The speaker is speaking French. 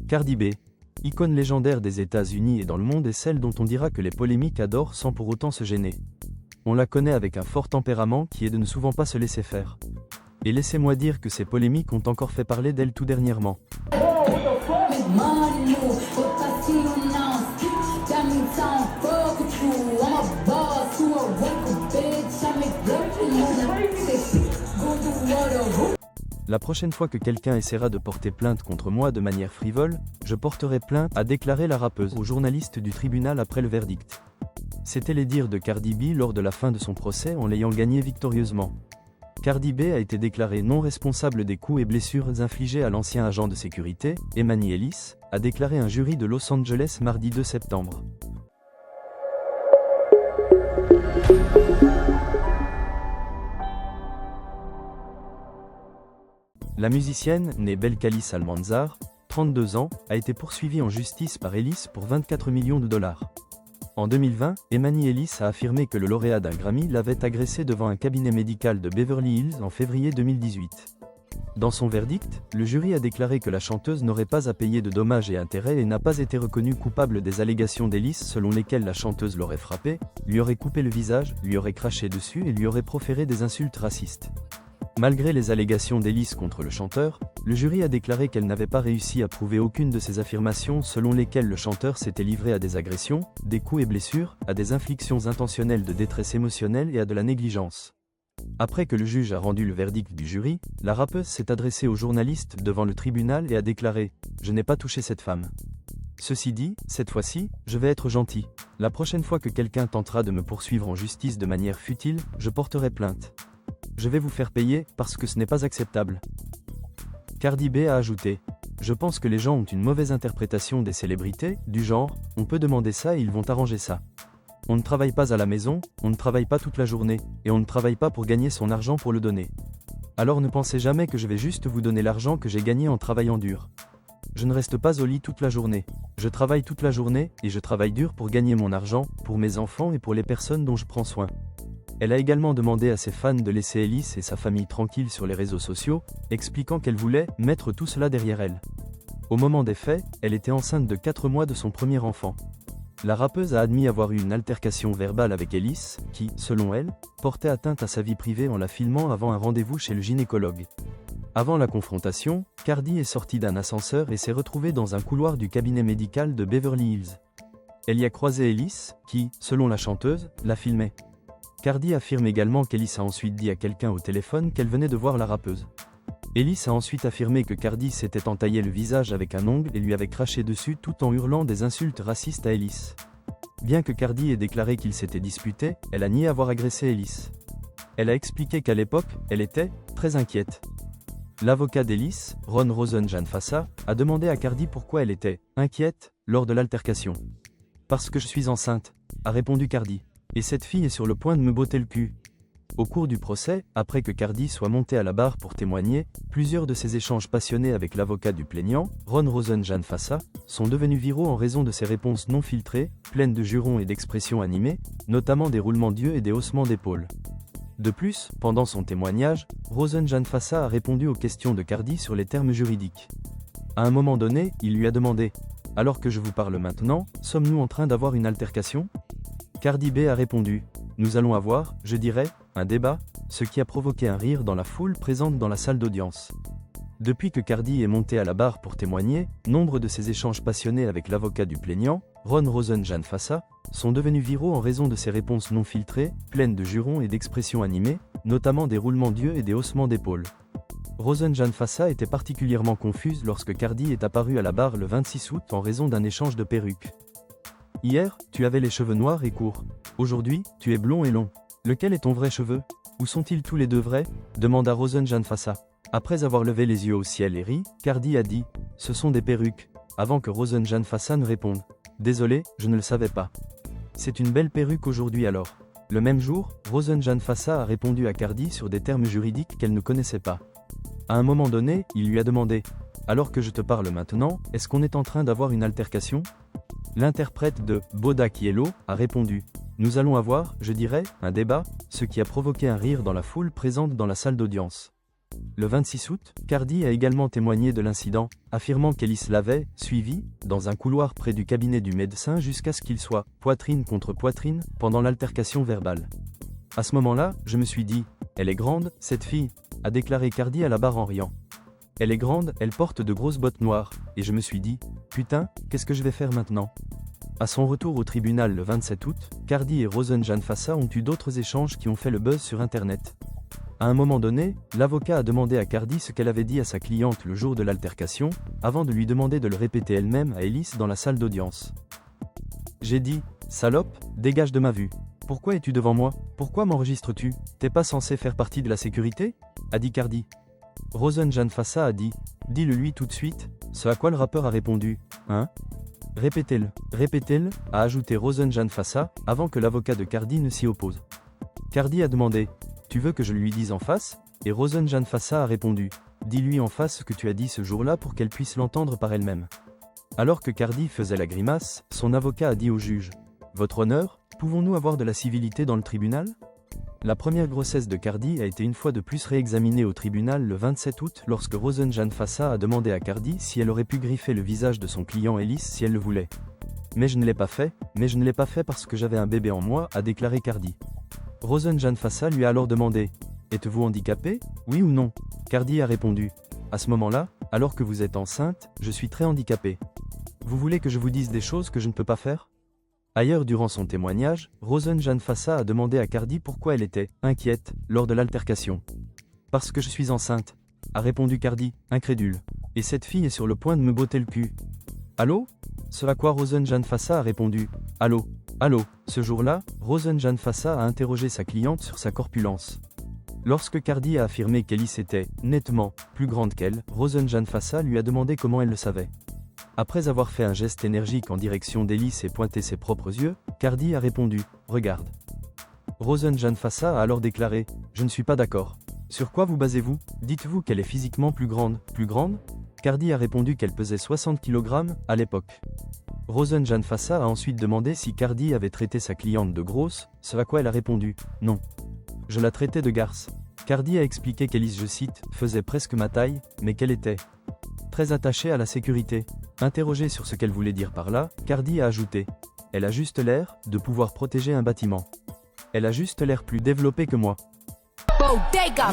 Cardi B, icône légendaire des États-Unis et dans le monde, est celle dont on dira que les polémiques adorent sans pour autant se gêner. On la connaît avec un fort tempérament qui est de ne souvent pas se laisser faire. Et laissez-moi dire que ces polémiques ont encore fait parler d'elle tout dernièrement. La prochaine fois que quelqu'un essaiera de porter plainte contre moi de manière frivole, je porterai plainte, a déclaré la rappeuse aux journalistes du tribunal après le verdict. C'était les dires de Cardi B lors de la fin de son procès en l'ayant gagné victorieusement. Cardi B a été déclarée non responsable des coups et blessures infligés à l'ancien agent de sécurité, Emani Ellis, a déclaré un jury de Los Angeles mardi 2 septembre. La musicienne, née Belcalis Almanzar, 32 ans, a été poursuivie en justice par Ellis pour 24 millions de dollars. En 2020, Emani Ellis a affirmé que le lauréat d'un Grammy l'avait agressé devant un cabinet médical de Beverly Hills en février 2018. Dans son verdict, le jury a déclaré que la chanteuse n'aurait pas à payer de dommages et intérêts et n'a pas été reconnue coupable des allégations d'Ellis selon lesquelles la chanteuse l'aurait frappé, lui aurait coupé le visage, lui aurait craché dessus et lui aurait proféré des insultes racistes. Malgré les allégations d'Ellis contre le chanteur, le jury a déclaré qu'elle n'avait pas réussi à prouver aucune de ces affirmations selon lesquelles le chanteur s'était livré à des agressions, des coups et blessures, à des inflictions intentionnelles de détresse émotionnelle et à de la négligence. Après que le juge a rendu le verdict du jury, la rappeuse s'est adressée aux journalistes devant le tribunal et a déclaré « Je n'ai pas touché cette femme. Ceci dit, cette fois-ci, je vais être gentil. La prochaine fois que quelqu'un tentera de me poursuivre en justice de manière futile, je porterai plainte. Je vais vous faire payer, parce que ce n'est pas acceptable. » Cardi B a ajouté « Je pense que les gens ont une mauvaise interprétation des célébrités, du genre, on peut demander ça et ils vont arranger ça. On ne travaille pas à la maison, on ne travaille pas toute la journée, et on ne travaille pas pour gagner son argent pour le donner. Alors ne pensez jamais que je vais juste vous donner l'argent que j'ai gagné en travaillant dur. Je ne reste pas au lit toute la journée. Je travaille toute la journée, et je travaille dur pour gagner mon argent, pour mes enfants et pour les personnes dont je prends soin. » Elle a également demandé à ses fans de laisser Ellis et sa famille tranquilles sur les réseaux sociaux, expliquant qu'elle voulait mettre tout cela derrière elle. Au moment des faits, elle était enceinte de 4 mois de son premier enfant. La rappeuse a admis avoir eu une altercation verbale avec Ellis, qui, selon elle, portait atteinte à sa vie privée en la filmant avant un rendez-vous chez le gynécologue. Avant la confrontation, Cardi est sortie d'un ascenseur et s'est retrouvée dans un couloir du cabinet médical de Beverly Hills. Elle y a croisé Ellis, qui, selon la chanteuse, la filmait. Cardi affirme également qu'Ellis a ensuite dit à quelqu'un au téléphone qu'elle venait de voir la rappeuse. Ellis a ensuite affirmé que Cardi s'était entaillé le visage avec un ongle et lui avait craché dessus tout en hurlant des insultes racistes à Ellis. Bien que Cardi ait déclaré qu'ils s'étaient disputés, elle a nié avoir agressé Ellis. Elle a expliqué qu'à l'époque, elle était très inquiète. L'avocat d'Ellis, Ron Rosenjan-Fassa, a demandé à Cardi pourquoi elle était inquiète lors de l'altercation. « Parce que je suis enceinte », a répondu Cardi. Et cette fille est sur le point de me botter le cul. Au cours du procès, après que Cardi soit montée à la barre pour témoigner, plusieurs de ses échanges passionnés avec l'avocat du plaignant, Ron Rosenjan-Fassa, sont devenus viraux en raison de ses réponses non filtrées, pleines de jurons et d'expressions animées, notamment des roulements d'yeux et des haussements d'épaules. De plus, pendant son témoignage, Rosenjan-Fassa a répondu aux questions de Cardi sur les termes juridiques. À un moment donné, il lui a demandé « Alors que je vous parle maintenant, sommes-nous en train d'avoir une altercation ?» Cardi B a répondu « Nous allons avoir, je dirais, un débat », ce qui a provoqué un rire dans la foule présente dans la salle d'audience. Depuis que Cardi est montée à la barre pour témoigner, nombre de ses échanges passionnés avec l'avocat du plaignant, Ron Rosenjan-Fassa, sont devenus viraux en raison de ses réponses non filtrées, pleines de jurons et d'expressions animées, notamment des roulements d'yeux et des haussements d'épaules. Rosenjan-Fassa était particulièrement confuse lorsque Cardi est apparue à la barre le 26 août en raison d'un échange de perruques. Hier, tu avais les cheveux noirs et courts. Aujourd'hui, tu es blond et long. Lequel est ton vrai cheveu? Où sont-ils tous les deux vrais? Demanda Rosenjan-Fassa. Après avoir levé les yeux au ciel et ri, Cardi a dit « Ce sont des perruques », avant que Rosenjan-Fassa ne réponde « Désolé, je ne le savais pas. C'est une belle perruque aujourd'hui alors. » Le même jour, Rosenjan-Fassa a répondu à Cardi sur des termes juridiques qu'elle ne connaissait pas. À un moment donné, il lui a demandé « Alors que je te parle maintenant, est-ce qu'on est en train d'avoir une altercation ?» L'interprète de Bodak Yellow a répondu Nous allons avoir, je dirais, un débat, ce qui a provoqué un rire dans la foule présente dans la salle d'audience. Le 26 août, Cardi a également témoigné de l'incident, affirmant qu'Ellis l'avait suivi dans un couloir près du cabinet du médecin jusqu'à ce qu'il soit poitrine contre poitrine pendant l'altercation verbale. À ce moment-là, je me suis dit, elle est grande, cette fille, a déclaré Cardi à la barre en riant. Elle est grande, elle porte de grosses bottes noires, et je me suis dit, putain, qu'est-ce que je vais faire maintenant? À son retour au tribunal le 27 août, Cardi et Rosen Jan Fassa ont eu d'autres échanges qui ont fait le buzz sur Internet. À un moment donné, l'avocat a demandé à Cardi ce qu'elle avait dit à sa cliente le jour de l'altercation, avant de lui demander de le répéter elle-même à Ellis dans la salle d'audience. J'ai dit, salope, dégage de ma vue. Pourquoi es-tu devant moi? Pourquoi m'enregistres-tu? T'es pas censé faire partie de la sécurité? A dit Cardi. Rosen Jan Fassa a dit, dis-le lui tout de suite, ce à quoi le rappeur a répondu, hein? Répétez-le, a ajouté Rosen Jan Fassa, avant que l'avocat de Cardi ne s'y oppose. Cardi a demandé, tu veux que je lui dise en face? Et Rosen Jan Fassa a répondu, dis-lui en face ce que tu as dit ce jour-là pour qu'elle puisse l'entendre par elle-même. Alors que Cardi faisait la grimace, son avocat a dit au juge, votre honneur, pouvons-nous avoir de la civilité dans le tribunal? La première grossesse de Cardi a été une fois de plus réexaminée au tribunal le 27 août lorsque Rosen Jan Fassa a demandé à Cardi si elle aurait pu griffer le visage de son client Ellis si elle le voulait. Mais je ne l'ai pas fait parce que j'avais un bébé en moi, a déclaré Cardi. Rosen Jan Fassa lui a alors demandé, êtes-vous handicapé, oui ou non? Cardi a répondu, à ce moment-là, alors que vous êtes enceinte, je suis très handicapé. Vous voulez que je vous dise des choses que je ne peux pas faire? Ailleurs durant son témoignage, Rosen Jan Fassa a demandé à Cardi pourquoi elle était inquiète lors de l'altercation. Parce que je suis enceinte, a répondu Cardi, incrédule. Et cette fille est sur le point de me botter le cul. Allô? Ce à quoi Rosen Jan Fassa a répondu, allô. Ce jour-là, Rosen Jan Fassa a interrogé sa cliente sur sa corpulence. Lorsque Cardi a affirmé qu'Ellis était nettement plus grande qu'elle, Rosen Jan Fassa lui a demandé comment elle le savait. Après avoir fait un geste énergique en direction d'Ellis et pointé ses propres yeux, Cardi a répondu, regarde. Rosen Jan Fassa a alors déclaré, je ne suis pas d'accord. Sur quoi vous basez-vous? Dites-vous qu'elle est physiquement plus grande? Cardi a répondu qu'elle pesait 60 kg à l'époque. Rosen Jan Fassa a ensuite demandé si Cardi avait traité sa cliente de grosse, ce à quoi elle a répondu, non. Je la traitais de garce. Cardi a expliqué qu'Ellis, je cite, faisait presque ma taille, mais qu'elle était très attachée à la sécurité. Interrogée sur ce qu'elle voulait dire par là, Cardi a ajouté, elle a juste l'air de pouvoir protéger un bâtiment. Elle a juste l'air plus développée que moi. Bodega,